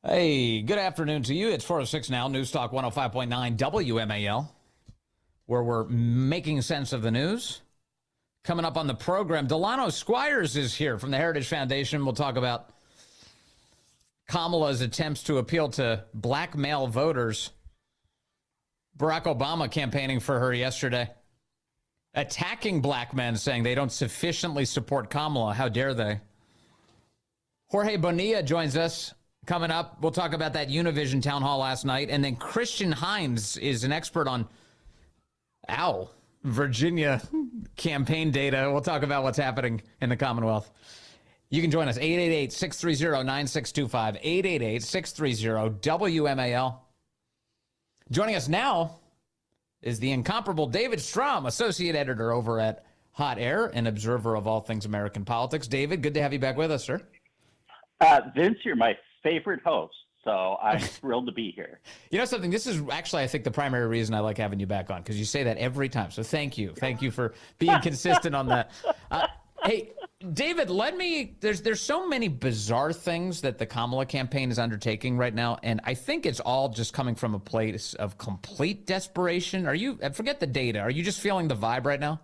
Hey, good afternoon to you. It's 4:06 now, News Talk 105.9 WMAL, where we're making sense of the news. Coming up on the program, Delano Squires is here from the Heritage Foundation. We'll talk about Kamala's attempts to appeal to black male voters. Barack Obama campaigning for her yesterday, attacking black men, saying they don't sufficiently support Kamala. How dare they? Jorge Bonilla joins us. Coming up, we'll talk about that Univision town hall last night. And then Christian Hines is an expert on, Virginia campaign data. We'll talk about what's happening in the Commonwealth. You can join us, 888-630-9625, 888-630-WMAL. Joining us now is the incomparable David Strom, associate editor over at HotAir and observer of all things American politics. David, good to have you back with us, sir. Vince, you're my favorite host, so I'm thrilled to be here. You know something? This is actually, I think, the primary reason I like having you back on, because you say that every time. So thank you. Thank you for being consistent on that. Hey, David, there's so many bizarre things that the Kamala campaign is undertaking right now, and I think it's all just coming from a place of complete desperation. Forget the data, are you just feeling the vibe right now?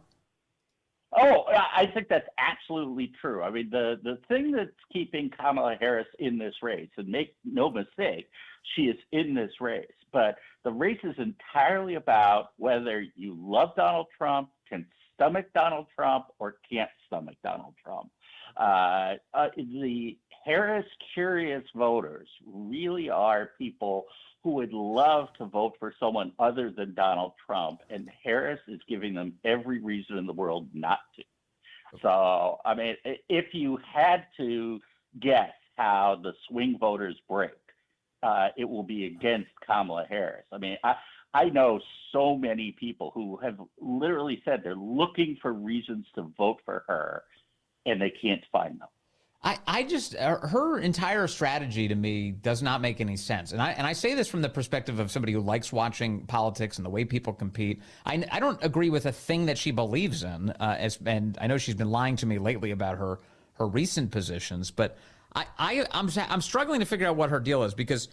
Oh, I think that's absolutely true. I mean, the thing that's keeping Kamala Harris in this race, and make no mistake, she is in this race, but the race is entirely about whether you love Donald Trump, can stomach Donald Trump, or can't stomach Donald Trump. The Harris curious voters really are people who would love to vote for someone other than Donald Trump, and Harris is giving them every reason in the world not to. So, I mean, if you had to guess how the swing voters break, it will be against Kamala Harris. I mean, I know so many people who have literally said they're looking for reasons to vote for her, and they can't find them. Her entire strategy to me does not make any sense. And I say this from the perspective of somebody who likes watching politics and the way people compete. I don't agree with a thing that she believes in. And I know she's been lying to me lately about her recent positions, but I'm struggling to figure out what her deal is, because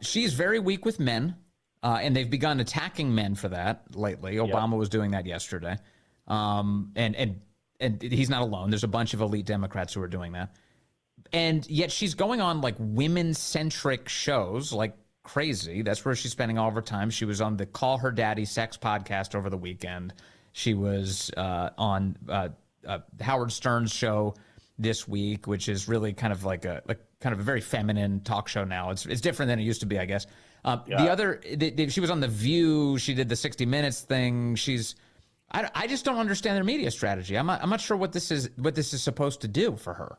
she's very weak with men, and they've begun attacking men for that lately. Obama was doing that yesterday. And he's not alone. There's a bunch of elite Democrats who are doing that. And yet she's going on like women-centric shows like crazy. That's where she's spending all of her time. She was on the Call Her Daddy Sex podcast over the weekend. She was on Howard Stern's show this week, which is really kind of like a very feminine talk show now. It's different than it used to be, I guess. She was on The View. She did the 60 Minutes thing. I just don't understand their media strategy. I'm not sure what this is supposed to do for her.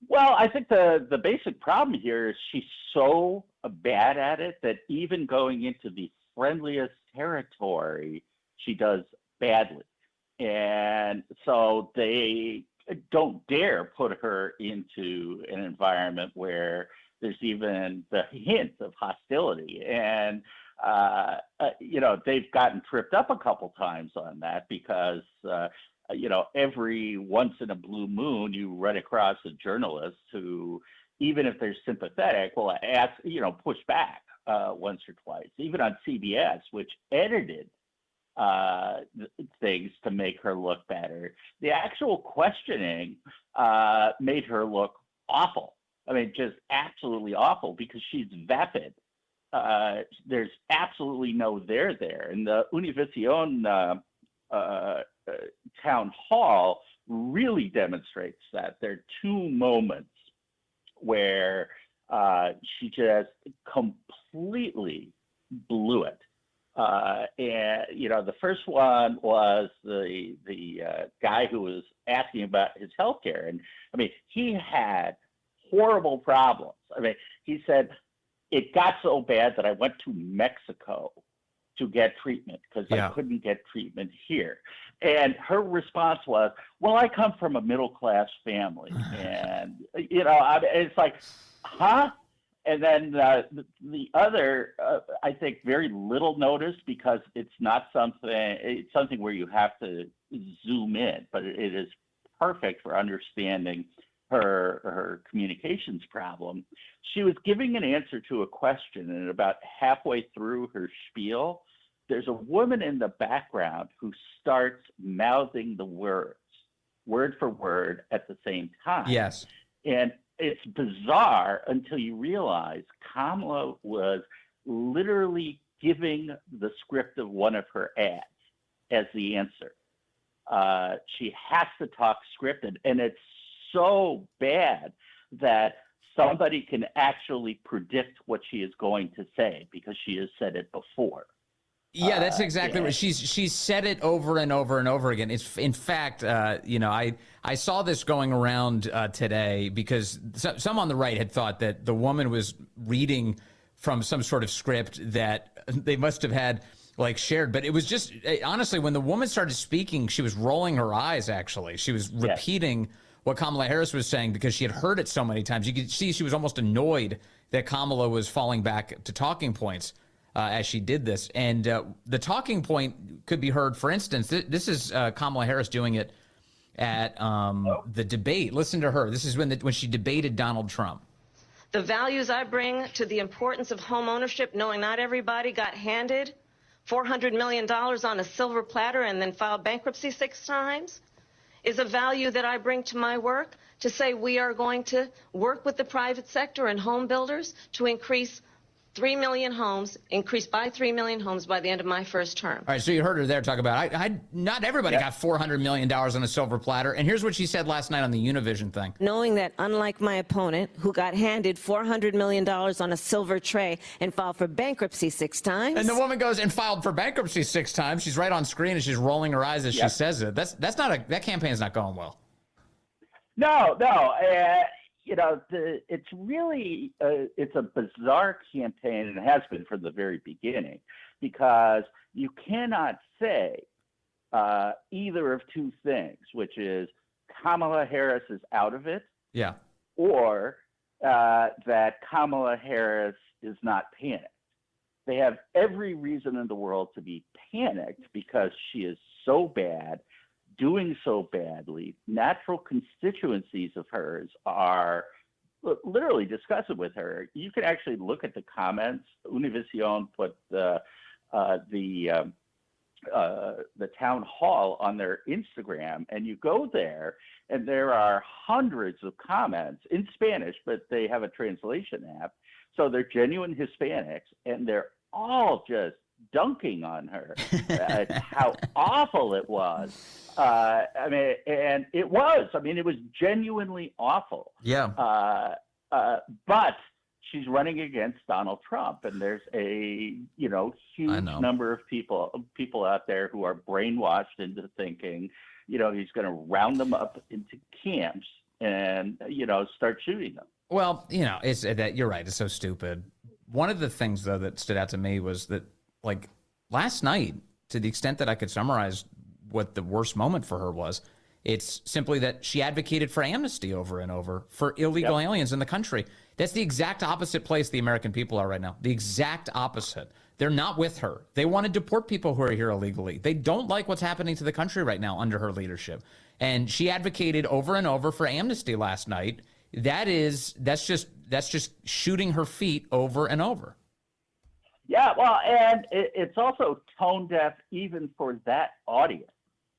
Well, I think the basic problem here is she's so bad at it that even going into the friendliest territory, she does badly. And so they don't dare put her into an environment where there's even the hint of hostility. And they've gotten tripped up a couple times on that because, every once in a blue moon, you run across a journalist who, even if they're sympathetic, will ask, push back once or twice, even on CBS, which edited things to make her look better. The actual questioning made her look awful. I mean, just absolutely awful, because she's vapid. There's absolutely no there there. And the Univision town hall really demonstrates that. There are two moments where she just completely blew it. The first one was the guy who was asking about his health care. And I mean, he had horrible problems. I mean, he said, it got so bad that I went to Mexico to get treatment because I couldn't get treatment here. And her response was, well, I come from a middle-class family. And, it's like, huh? And then the other, I think, very little noticed, because it's something where you have to zoom in, but it is perfect for understanding her communications problem. She was giving an answer to a question, and about halfway through her spiel, there's a woman in the background who starts mouthing the words, word for word, at the same time. Yes. And it's bizarre until you realize Kamala was literally giving the script of one of her ads as the answer. She has to talk scripted, and it's so bad that somebody can actually predict what she is going to say because she has said it before. Yeah, that's exactly right. She's said it over and over and over again. It's in fact, I saw this going around today because some on the right had thought that the woman was reading from some sort of script that they must have had like shared, but it was just honestly when the woman started speaking, she was rolling her eyes. Actually, she was repeating what Kamala Harris was saying because she had heard it so many times. You could see she was almost annoyed that Kamala was falling back to talking points. As she did this. And the talking point could be heard, for instance, this is Kamala Harris doing it at the debate. Listen to her. This is when she debated Donald Trump. The values I bring to the importance of home ownership, knowing not everybody got handed $400 million on a silver platter and then filed bankruptcy 6 times, is a value that I bring to my work to say we are going to work with the private sector and home builders to increase 3 million homes, increased by 3 million homes by the end of my first term. All right, so you heard her there talk about, not everybody got $400 million on a silver platter. And here's what she said last night on the Univision thing. Knowing that, unlike my opponent, who got handed $400 million on a silver tray and filed for bankruptcy 6 times. And the woman goes and filed for bankruptcy 6 times. She's right on screen and she's rolling her eyes as she says it. That campaign's not going well. No. It's really it's a bizarre campaign, and it has been from the very beginning, because you cannot say either of two things, which is Kamala Harris is out of it, or that Kamala Harris is not panicked. They have every reason in the world to be panicked because she is so bad, doing so badly. Natural constituencies of hers are literally discussing with her. You can actually look at the comments. Univision put the town hall on their Instagram, and you go there, and there are hundreds of comments in Spanish, but they have a translation app. So they're genuine Hispanics, and they're all just dunking on her how awful it was. It was genuinely awful. But she's running against Donald Trump, and there's a huge number of people out there who are brainwashed into thinking he's going to round them up into camps and start shooting them. Well, it's that you're right. It's so stupid. One of the things though that stood out to me was that, like, last night, to the extent that I could summarize what the worst moment for her was, it's simply that she advocated for amnesty over and over for illegal aliens in the country. That's the exact opposite place the American people are right now. The exact opposite. They're not with her. They want to deport people who are here illegally. They don't like what's happening to the country right now under her leadership. And she advocated over and over for amnesty last night. That's just shooting her feet over and over. Yeah, well, and it's also tone deaf even for that audience.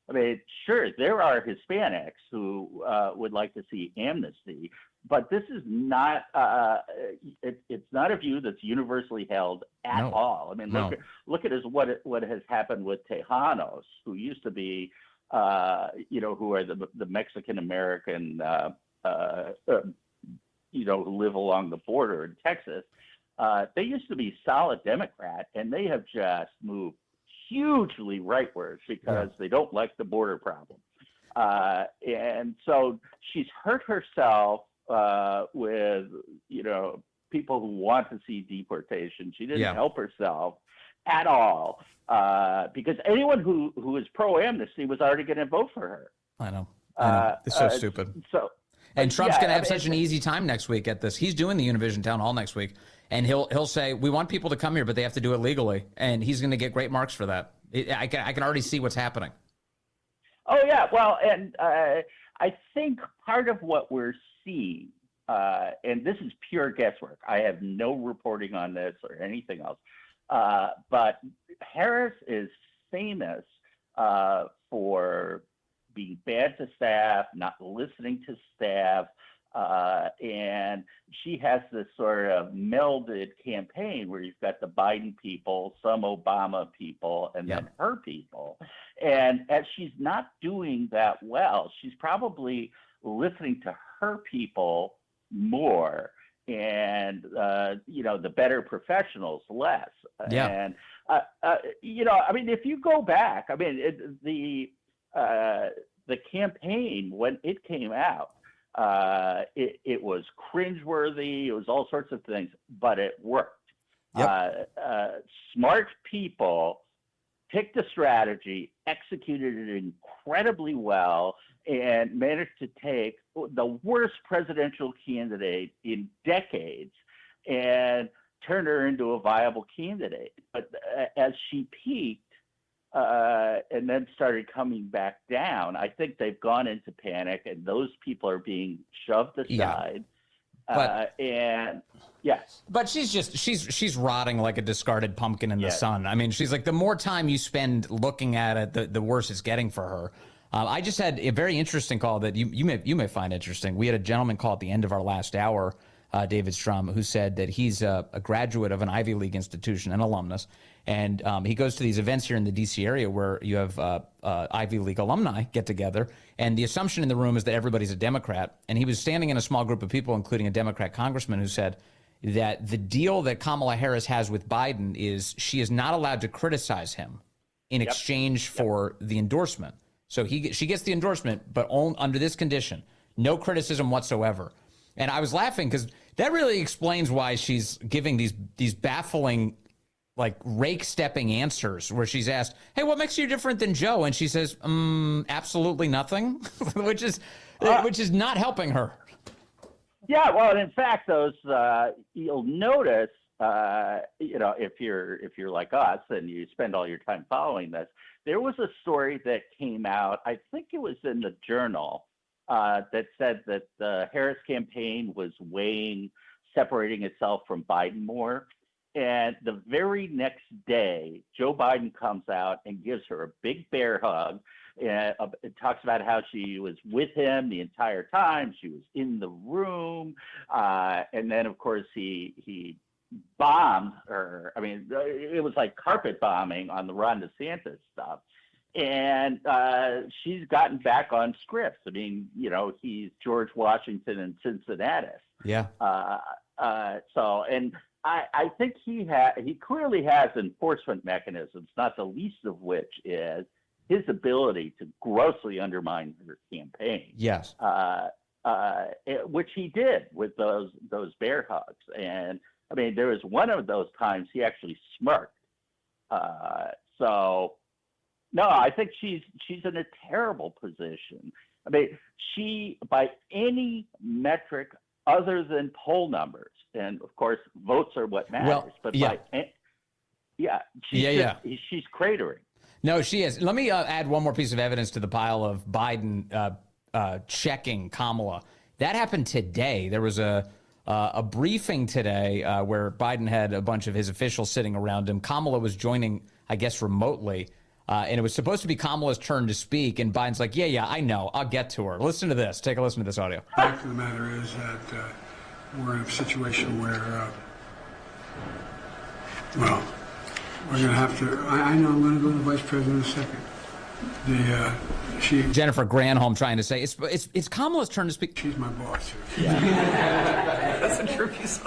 I mean, sure, there are Hispanics who would like to see amnesty, but this is not it's not a view that's universally held at all. I mean, look at what has happened with Tejanos, who used to be who are the Mexican American who live along the border in Texas. They used to be solid Democrat, and they have just moved hugely rightward because they don't like the border problem. And so she's hurt herself with, people who want to see deportation. She didn't help herself at all because anyone who is pro-amnesty was already going to vote for her. I know. It's so stupid. And Trump's going to have such an easy time next week at this. He's doing the Univision Town Hall next week, and he'll say, we want people to come here, but they have to do it legally. And he's going to get great marks for that. I can already see what's happening. Oh, yeah. Well, and I think part of what we're seen, and this is pure guesswork. I have no reporting on this or anything else. But Harris is famous for being bad to staff, not listening to staff, and she has this sort of melded campaign where you've got the Biden people, some Obama people, and then her people. And as she's not doing that well, she's probably listening to her people more, and the better professionals less. And I mean, if you go back, I mean, the campaign when it came out, it was cringeworthy. It was all sorts of things, but it worked. Smart people picked a strategy, executed it incredibly well, and managed to take the worst presidential candidate in decades and turn her into a viable candidate. But as she peaked and then started coming back down, I think they've gone into panic, and those people are being shoved aside. But she's rotting like a discarded pumpkin in the sun. I mean, she's like, the more time you spend looking at it, the worse it's getting for her. I just had a very interesting call that you may find interesting. We had a gentleman call at the end of our last hour, David Strom, who said that he's a graduate of an Ivy League institution, an alumnus, and he goes to these events here in the D.C. area where you have Ivy League alumni get together, and the assumption in the room is that everybody's a Democrat. And he was standing in a small group of people, including a Democrat congressman, who said that the deal that Kamala Harris has with Biden is she is not allowed to criticize him in exchange for the endorsement. So she gets the endorsement, but under this condition, no criticism whatsoever. And I was laughing because that really explains why she's giving these baffling, like, rake-stepping answers where she's asked, hey, what makes you different than Joe? And she says, absolutely nothing, which is not helping her. Yeah, well, and in fact, those you'll notice, if you're like us and you spend all your time following this, there was a story that came out, I think it was in the Journal, that said that the Harris campaign was weighing separating itself from Biden more. And the very next day, Joe Biden comes out and gives her a big bear hug. And it talks about how she was with him the entire time. She was in the room. And then, of course, he bombed her. I mean, it was like carpet bombing on the Ron DeSantis stuff. And she's gotten back on scripts. I mean, he's George Washington and Cincinnati. Yeah. I think he clearly has enforcement mechanisms, not the least of which is his ability to grossly undermine her campaign. Yes. Which he did with those bear hugs. And I mean, there was one of those times he actually smirked. No, I think she's in a terrible position. I mean, she, by any metric other than poll numbers, and of course votes are what matters. She's cratering. No, she is. Let me add one more piece of evidence to the pile of Biden checking Kamala. That happened today. There was a briefing today where Biden had a bunch of his officials sitting around him. Kamala was joining, I guess, remotely. And it was supposed to be Kamala's turn to speak. And Biden's like, yeah, I know. I'll get to her. Listen to this. Take a listen to this audio. The fact of the matter is that we're in a situation where, we're going to have to, I know I'm going to go to the vice president in a second. Jennifer Granholm trying to say, it's Kamala's turn to speak. She's my boss. Yeah. That's a true piece.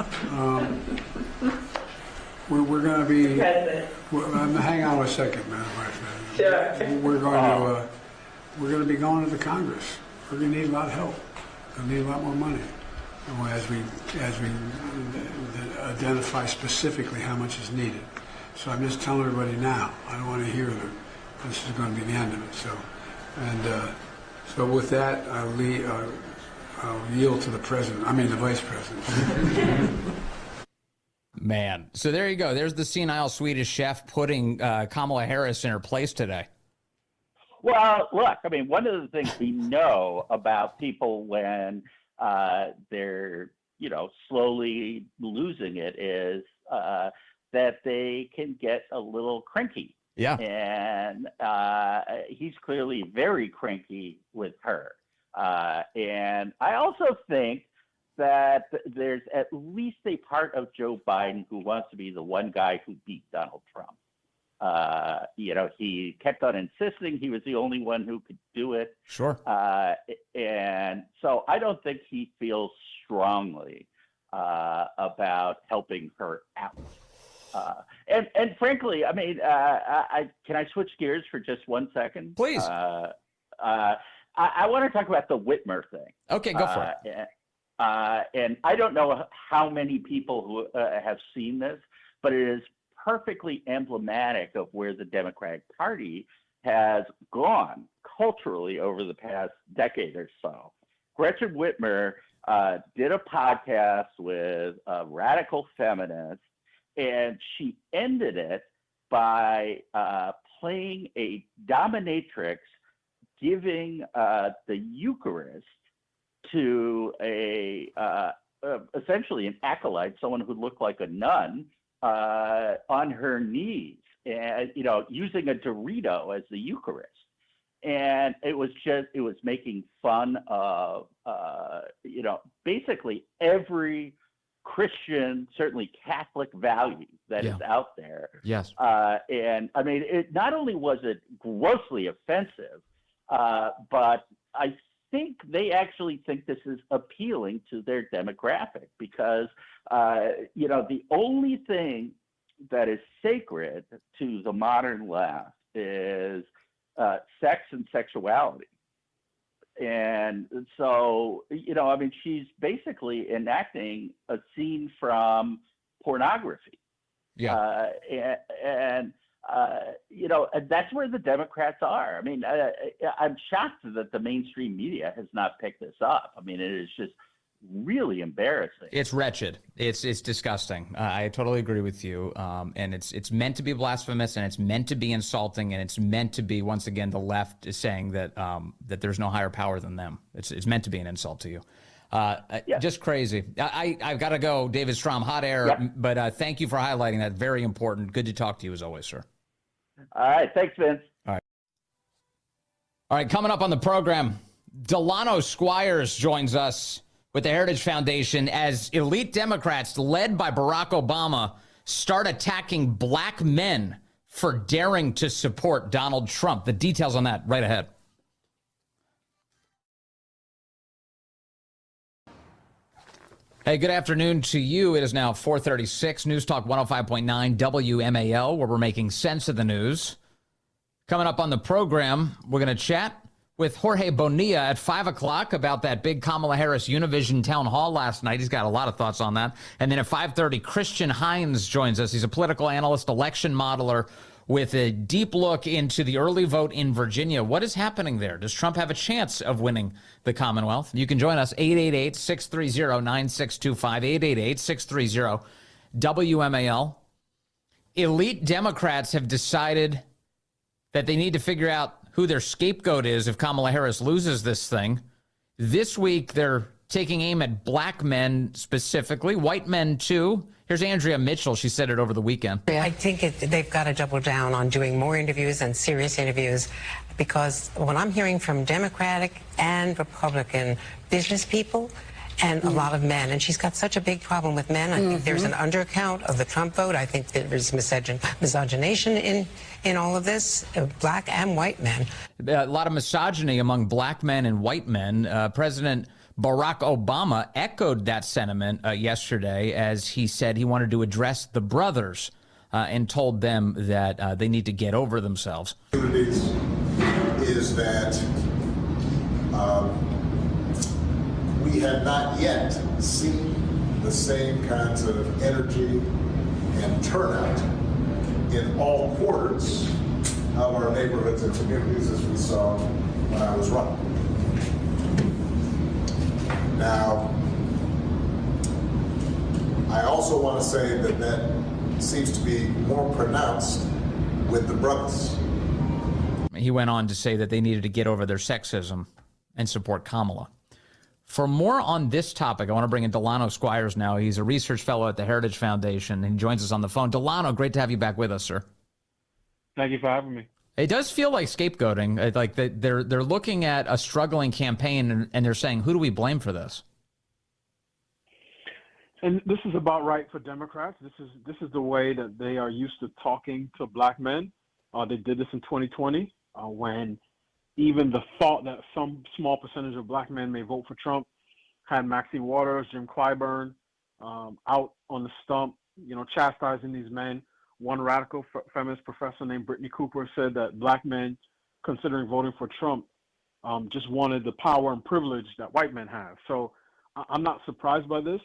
We're going to be, hang on a second, man. Sure. We're going to be going to the Congress. We're going to need a lot of help. We're going to need a lot more money. And as we identify specifically how much is needed. So I'm just telling everybody now. I don't want to hear that this is going to be the end of it. So with that, I'll yield to the vice president. Man, so there you go. There's the senile Swedish chef putting Kamala Harris in her place today. Well, look, I mean, one of the things we know about people when they're, slowly losing it is that they can get a little cranky. Yeah. And he's clearly very cranky with her. And I also think that there's at least a part of Joe Biden who wants to be the one guy who beat Donald Trump. He kept on insisting he was the only one who could do it. Sure. And so I don't think he feels strongly about helping her out. And frankly, I mean, can I switch gears for just 1 second? Please. I want to talk about the Whitmer thing. Okay, go for it. And I don't know how many people who have seen this, but it is perfectly emblematic of where the Democratic Party has gone culturally over the past decade or so. Gretchen Whitmer did a podcast with a radical feminist, and she ended it by playing a dominatrix giving the Eucharist to essentially an acolyte, someone who looked like a nun, on her knees, and using a Dorito as the Eucharist. And it was making fun of basically every Christian, certainly Catholic value that is out there. Yes. And I mean, it not only was it grossly offensive, but I think they actually think this is appealing to their demographic because, the only thing that is sacred to the modern left is sex and sexuality. And so, I mean, she's basically enacting a scene from pornography. Yeah. And that's where the Democrats are. I mean, I'm shocked that the mainstream media has not picked this up. I mean, it is just really embarrassing. It's wretched. It's disgusting. I totally agree with you. And it's meant to be blasphemous, and it's meant to be insulting, and it's meant to be, once again, the left is saying that that there's no higher power than them. It's meant to be an insult to you. Just crazy. I've got to go, David Strom, Hot Air. Yep. But thank you for highlighting that. Very important. Good to talk to you as always, sir. All right. Thanks, Vince. All right. Coming up on the program, Delano Squires joins us with the Heritage Foundation as elite Democrats led by Barack Obama start attacking black men for daring to support Donald Trump. The details on that right ahead. Hey, good afternoon to you. It is now 4:36. News Talk 105.9 WMAL, where we're making sense of the news. Coming up on the program, we're going to chat with Jorge Bonilla at 5 o'clock about that big Kamala Harris Univision town hall last night. He's got a lot of thoughts on that. And then at 5:30, Christian Hines joins us. He's a political analyst, election modeler, with a deep look into the early vote in Virginia. What is happening there? Does Trump have a chance of winning the Commonwealth? You can join us, 888-630-9625, 888-630-WMAL. Elite Democrats have decided that they need to figure out who their scapegoat is if Kamala Harris loses this thing. This week, they're taking aim at black men specifically, white men too. Here's Andrea Mitchell. She said it over the weekend. I think they've got to double down on doing more interviews and serious interviews, because what I'm hearing from Democratic and Republican business people and a lot of men, and she's got such a big problem with men. I think there's an undercount of the Trump vote. I think there's misogynation in all of this, black and white men. A lot of misogyny among black men and white men. President Barack Obama echoed that sentiment yesterday as he said he wanted to address the brothers and told them that they need to get over themselves. Is that we have not yet seen the same kinds of energy and turnout in all quarters of our neighborhoods and communities as we saw when I was running. Now, I also want to say that seems to be more pronounced with the brothers. He went on to say that they needed to get over their sexism and support Kamala. For more on this topic, I want to bring in Delano Squires now. He's a research fellow at the Heritage Foundation and he joins us on the phone. Delano, great to have you back with us, sir. Thank you for having me. It does feel like scapegoating. Like they're looking at a struggling campaign and they're saying, who do we blame for this? And this is about right for Democrats. This is the way that they are used to talking to black men. They did this in 2020 when even the thought that some small percentage of black men may vote for Trump had Maxine Waters, Jim Clyburn out on the stump, chastising these men. One radical feminist professor named Brittany Cooper said that black men considering voting for Trump just wanted the power and privilege that white men have. So I'm not surprised by this.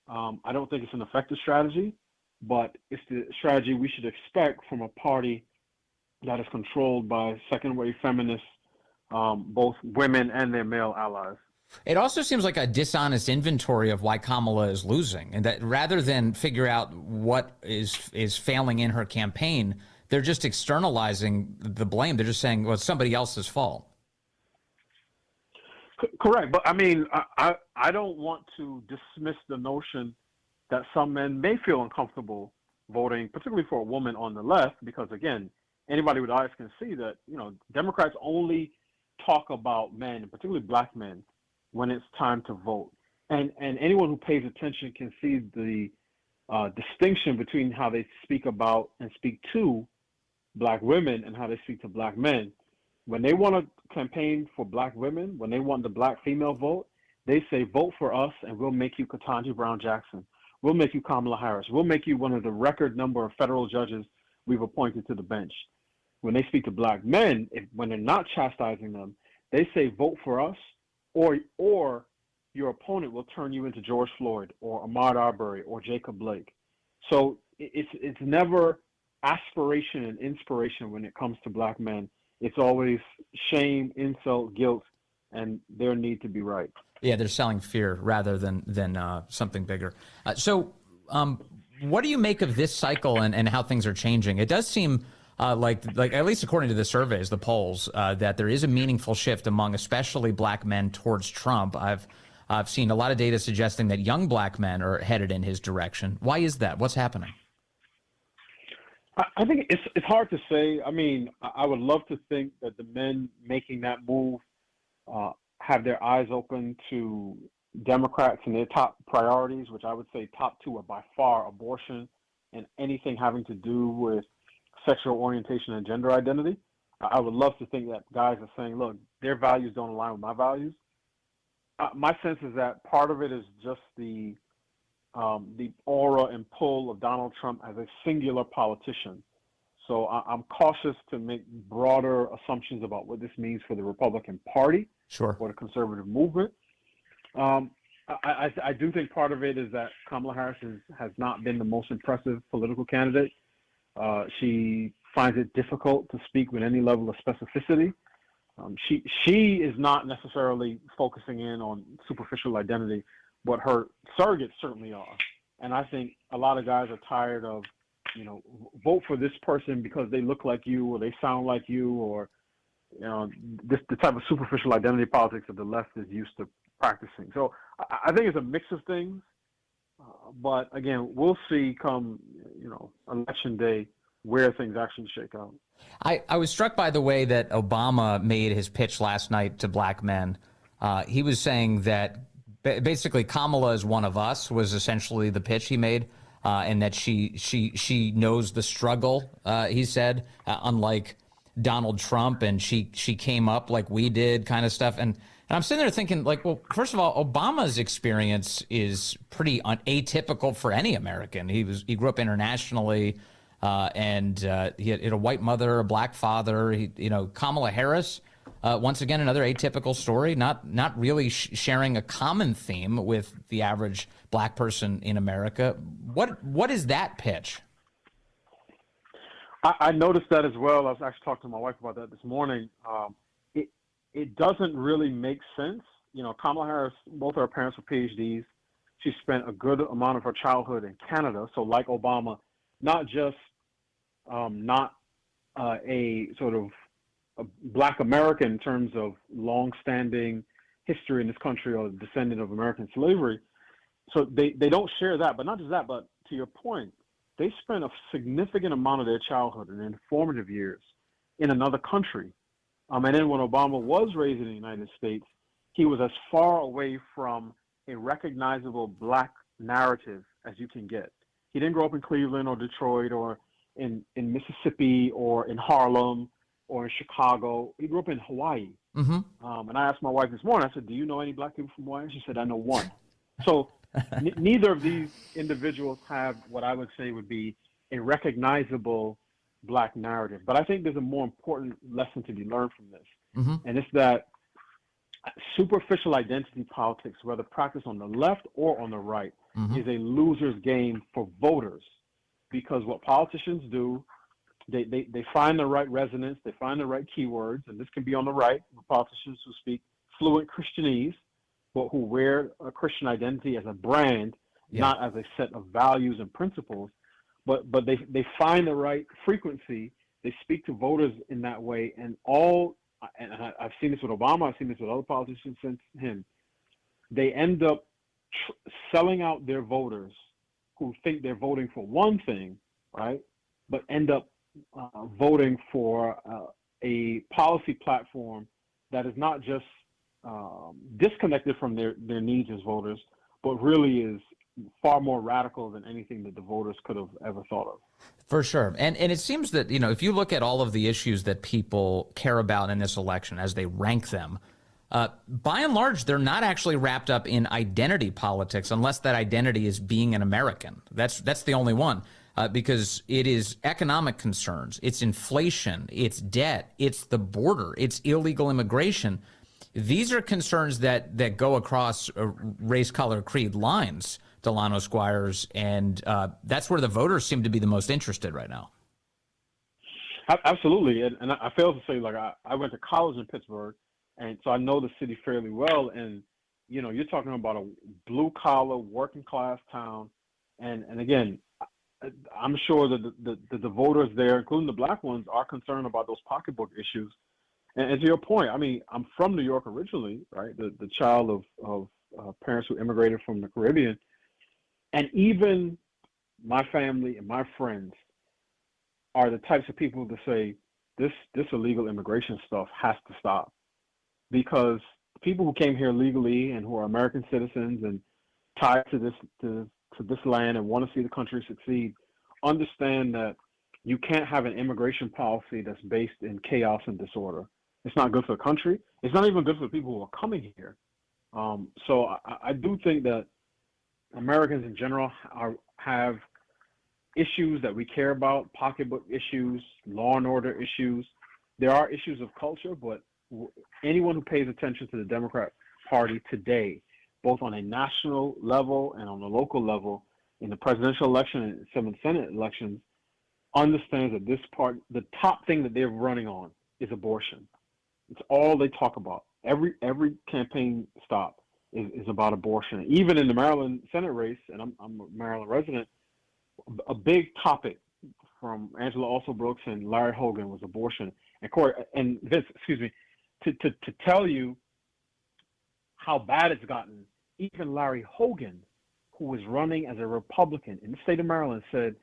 I don't think it's an effective strategy, but it's the strategy we should expect from a party that is controlled by second-wave feminists, both women and their male allies. It also seems like a dishonest inventory of why Kamala is losing, and that rather than figure out what is failing in her campaign, they're just externalizing the blame. They're just saying, well, it's somebody else's fault. Correct. But I mean, I don't want to dismiss the notion that some men may feel uncomfortable voting, particularly for a woman on the left, because again, anybody with eyes can see that, Democrats only talk about men, and particularly black men, when it's time to vote. And anyone who pays attention can see the distinction between how they speak about and speak to black women and how they speak to black men. When they want to campaign for black women, when they want the black female vote, they say, vote for us and we'll make you Ketanji Brown Jackson. We'll make you Kamala Harris. We'll make you one of the record number of federal judges we've appointed to the bench. When they speak to black men, when they're not chastising them, they say, vote for us, or your opponent will turn you into George Floyd or Ahmaud Arbery or Jacob Blake. So it's never aspiration and inspiration when it comes to black men. It's always shame, insult, guilt, and their need to be right. Yeah, they're selling fear rather than something bigger. So what do you make of this cycle and how things are changing? It does seem like at least according to the surveys, the polls, that there is a meaningful shift among especially black men towards Trump. I've seen a lot of data suggesting that young black men are headed in his direction. Why is that? What's happening? I think it's hard to say. I mean, I would love to think that the men making that move have their eyes open to Democrats and their top priorities, which I would say top two are by far abortion and anything having to do with sexual orientation and gender identity. I would love to think that guys are saying, look, their values don't align with my values. My sense is that part of it is just the aura and pull of Donald Trump as a singular politician. So I'm cautious to make broader assumptions about what this means for the Republican Party, sure, or the conservative movement. I do think part of it is that Kamala Harris has not been the most impressive political candidate. She finds it difficult to speak with any level of specificity. She is not necessarily focusing in on superficial identity, but her surrogates certainly are. And I think a lot of guys are tired of, vote for this person because they look like you or they sound like you, or, the type of superficial identity politics that the left is used to practicing. So I think it's a mix of things. But again, we'll see come, election day where things actually shake out. I was struck by the way that Obama made his pitch last night to black men. He was saying that basically Kamala is one of us was essentially the pitch he made, and that she knows the struggle, he said, unlike Donald Trump, and she came up like we did kind of stuff. And I'm sitting there thinking, like, well, first of all, Obama's experience is pretty atypical for any American. He grew up internationally, and he had a white mother, a black father. Kamala Harris, once again, another atypical story, not really sharing a common theme with the average black person in America. What is that pitch? I noticed that as well. I was actually talking to my wife about that this morning. It doesn't really make sense. Kamala Harris, both her parents were PhDs. She spent a good amount of her childhood in Canada. So like Obama, not just not a sort of a black American in terms of long-standing history in this country or descendant of American slavery. So they don't share that. But not just that, but to your point, they spend a significant amount of their childhood and their formative years in another country. And then when Obama was raised in the United States, he was as far away from a recognizable black narrative as you can get. He didn't grow up in Cleveland or Detroit or in Mississippi or in Harlem or in Chicago. He grew up in Hawaii. Mm-hmm. And I asked my wife this morning, I said, do you know any black people from Hawaii? She said, I know one. So neither of these individuals have what I would say would be a recognizable black narrative. But I think there's a more important lesson to be learned from this. Mm-hmm. And it's that superficial identity politics, whether practiced on the left or on the right, Mm-hmm. is a loser's game for voters. Because what politicians do, they find the right resonance, they find the right keywords, and this can be on the right, politicians who speak fluent Christianese, but who wear a Christian identity as a brand, not as a set of values and principles. But they find the right frequency, they speak to voters in that way, and I've seen this with Obama, I've seen this with other politicians since him, they end up selling out their voters who think they're voting for one thing, right, but end up voting for a policy platform that is not just disconnected from their needs as voters, but really is far more radical than anything that the voters could have ever thought of. For sure. And it seems that, if you look at all of the issues that people care about in this election as they rank them, by and large, they're not actually wrapped up in identity politics unless that identity is being an American. That's the only one, because it is economic concerns, it's inflation, it's debt, it's the border, it's illegal immigration. These are concerns that go across race, color, creed lines, Delano Squires, and that's where the voters seem to be the most interested right now. Absolutely. And I fail to say, I went to college in Pittsburgh, and so I know the city fairly well. And, you're talking about a blue-collar, working-class town. And again, I'm sure that the voters there, including the black ones, are concerned about those pocketbook issues. And to your point, I'm from New York originally, right? The child of parents who immigrated from the Caribbean. And even my family and my friends are the types of people to say, this illegal immigration stuff has to stop. Because people who came here legally and who are American citizens and tied to this land and want to see the country succeed understand that you can't have an immigration policy that's based in chaos and disorder. It's not good for the country. It's not even good for the people who are coming here. So I do think that Americans in general have issues that we care about, pocketbook issues, law and order issues. There are issues of culture, but anyone who pays attention to the Democrat Party today, both on a national level and on a local level, in the presidential election and some of the Senate elections, understands that the top thing that they're running on is abortion. It's all they talk about. Every campaign stop is about abortion. Even in the Maryland Senate race, and I'm a Maryland resident, a big topic from Angela Alsobrooks and Larry Hogan was abortion. And Corey and Vince, excuse me, to tell you how bad it's gotten, even Larry Hogan, who was running as a Republican in the state of Maryland, said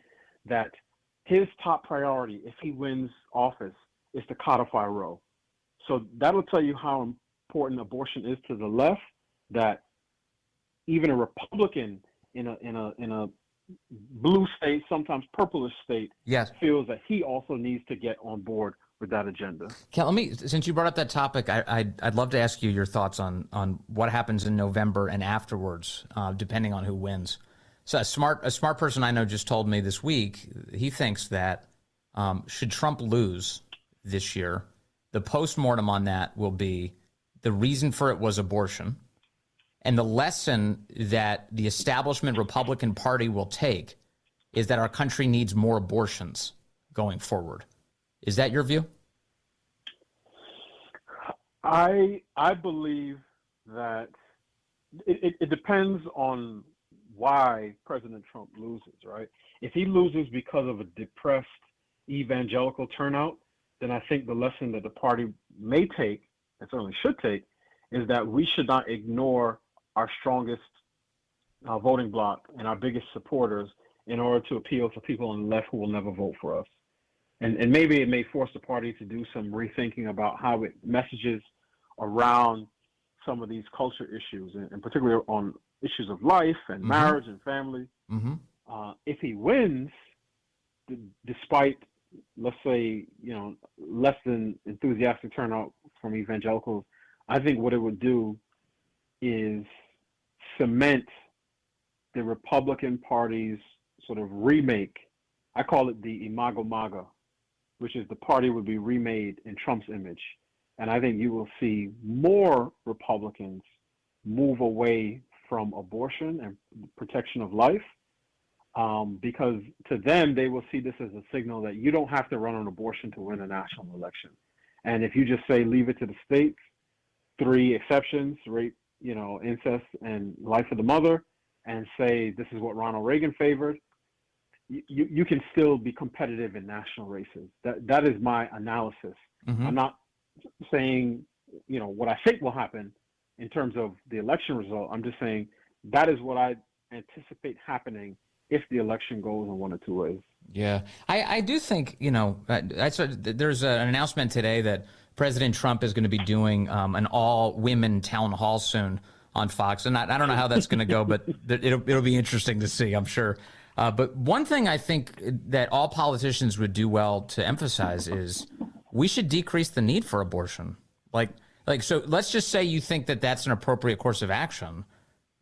that his top priority, if he wins office, is to codify Roe. So that'll tell you how important abortion is to the left, that even a Republican in a blue state, sometimes purplish state, feels that he also needs to get on board with that agenda. Ken, since you brought up that topic, I'd love to ask you your thoughts on what happens in November and afterwards, depending on who wins. So a smart person I know just told me this week, he thinks that should Trump lose this year, the postmortem on that will be the reason for it was abortion, and the lesson that the establishment Republican Party will take is that our country needs more abortions going forward. Is that your view? I believe that it depends on why President Trump loses, right? If he loses because of a depressed evangelical turnout, then I think the lesson that the party may take, and certainly should take, is that we should not ignore our strongest voting bloc and our biggest supporters in order to appeal to people on the left who will never vote for us. And maybe it may force the party to do some rethinking about how it messages around some of these culture issues, and particularly on issues of life and marriage and family. If he wins, despite, let's say, less than enthusiastic turnout from evangelicals, I think what it would do is cement the Republican Party's sort of remake. I call it the Imago MAGA, which is the party would be remade in Trump's image. And I think you will see more Republicans move away from abortion and protection of life, because to them, they will see this as a signal that you don't have to run on abortion to win a national election. And if you just say, leave it to the states, 3 exceptions, rape, incest and life of the mother, and say this is what Ronald Reagan favored, you can still be competitive in national races. That is my analysis. I'm not saying, what I think will happen in terms of the election result. I'm just saying that is what I anticipate happening if the election goes in one or two ways. Yeah, I do think, there's an announcement today that President Trump is going to be doing an all-women town hall soon on Fox. And I don't know how that's going to go, but it'll be interesting to see, I'm sure. But one thing I think that all politicians would do well to emphasize is we should decrease the need for abortion. So let's just say you think that that's an appropriate course of action.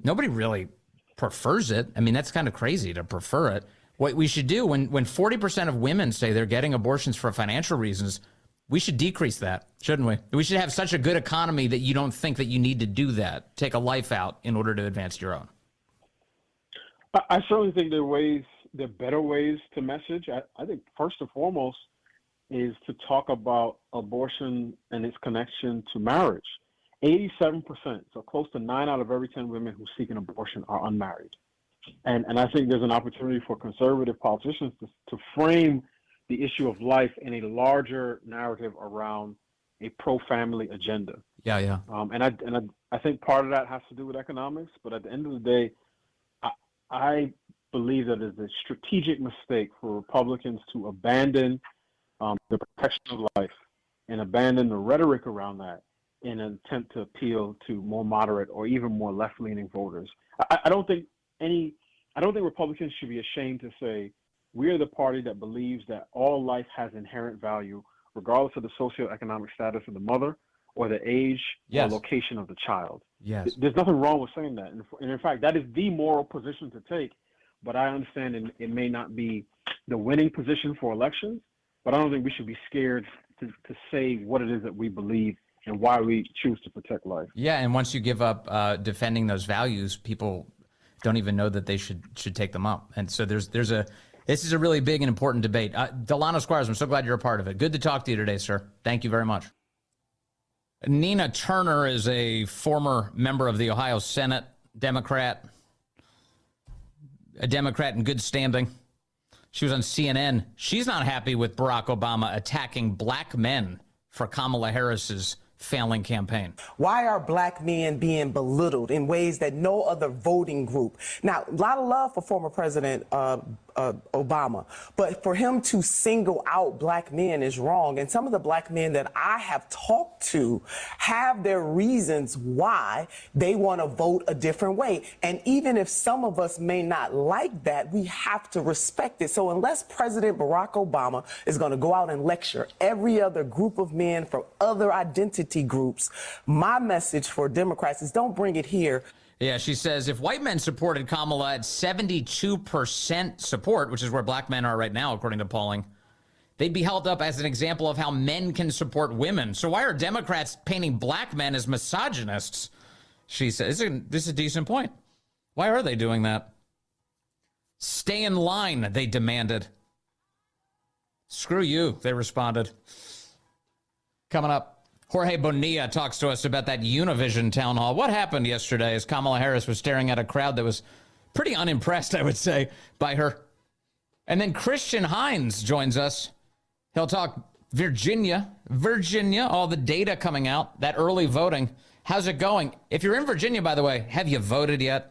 Nobody really prefers it. I mean, that's kind of crazy to prefer it. What we should do when 40% of women say they're getting abortions for financial reasons, we should decrease that, shouldn't we? We should have such a good economy that you don't think that you need to do that, take a life out in order to advance your own. I certainly think there are better ways to message. I think first and foremost is to talk about abortion and its connection to marriage. 87%, so close to 9 out of every 10 women who seek an abortion are unmarried. And I think there's an opportunity for conservative politicians to frame the issue of life in a larger narrative around a pro-family agenda. Yeah. And I think part of that has to do with economics, but at the end of the day, I believe that it's a strategic mistake for Republicans to abandon the protection of life and abandon the rhetoric around that in an attempt to appeal to more moderate or even more left-leaning voters. I don't think Republicans should be ashamed to say we are the party that believes that all life has inherent value, regardless of the socioeconomic status of the mother or the age or location of the child. Yes. There's nothing wrong with saying that. And in fact, that is the moral position to take. But I understand it may not be the winning position for elections, but I don't think we should be scared to say what it is that we believe and why we choose to protect life. Yeah, and once you give up defending those values, people don't even know that they should take them up. And so this is a really big and important debate. Delano Squires, I'm so glad you're a part of it. Good to talk to you today, sir. Thank you very much. Nina Turner is a former member of the Ohio Senate, Democrat, a Democrat in good standing. She was on CNN. She's not happy with Barack Obama attacking black men for Kamala Harris's failing campaign. Why are black men being belittled in ways that no other voting group? Now, a lot of love for former President Obama, but for him to single out black men is wrong. And some of the black men that I have talked to have their reasons why they want to vote a different way. And even if some of us may not like that, we have to respect it. So unless President Barack Obama is going to go out and lecture every other group of men from other identity groups, my message for Democrats is don't bring it here. Yeah, she says if white men supported Kamala at 72% support, which is where black men are right now, according to polling, they'd be held up as an example of how men can support women. So why are Democrats painting black men as misogynists? She says, this is a decent point. Why are they doing that? Stay in line, they demanded. Screw you, they responded. Coming up, Jorge Bonilla talks to us about that Univision town hall. What happened yesterday as Kamala Harris was staring at a crowd that was pretty unimpressed, I would say, by her. And then Christian Hines joins us. He'll talk Virginia, all the data coming out, that early voting, How's it going? If you're in Virginia, by the way, have you voted yet?